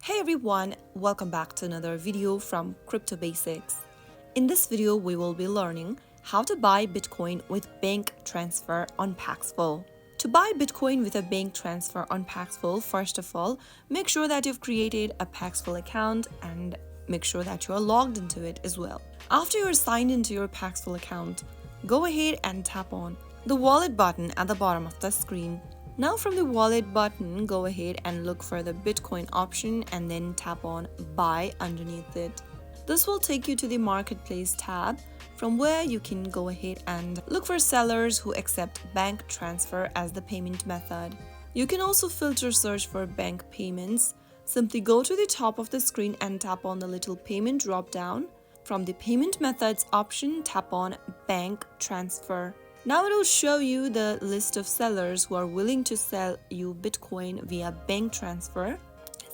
Hey everyone, welcome back to another video from Crypto Basics. In this video, we will be learning how to buy Bitcoin with bank transfer on Paxful. To buy Bitcoin with a bank transfer on Paxful, first of all, make sure that you've created a Paxful account and make sure that you are logged into it as well. After you're signed into your Paxful account, go ahead and tap on the wallet button at the bottom of the screen. Now from the wallet button, go ahead and look for the Bitcoin option and then tap on buy underneath it. This will take you to the marketplace tab from where you can go ahead and look for sellers who accept bank transfer as the payment method. You can also filter search for bank payments. Simply go to the top of the screen and tap on the little payment drop down. From the payment methods option, tap on bank transfer. Now it will show you the list of sellers who are willing to sell you Bitcoin via bank transfer.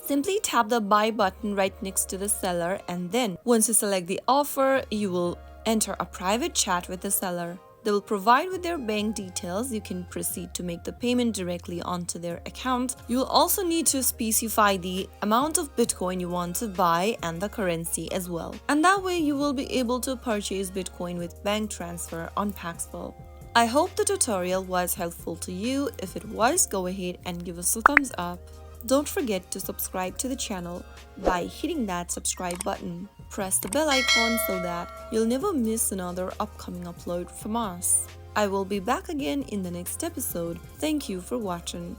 Simply tap the buy button right next to the seller, and then once you select the offer, you will enter a private chat with the seller. They will provide with their bank details. You can proceed to make the payment directly onto their account. You will also need to specify the amount of Bitcoin you want to buy and the currency as well. And that way you will be able to purchase Bitcoin with bank transfer on Paxful. I hope the tutorial was helpful to you. If it was, go ahead and give us a thumbs up. Don't forget to subscribe to the channel by hitting that subscribe button. Press the bell icon so that you'll never miss another upcoming upload from us. I will be back again in the next episode. Thank you for watching.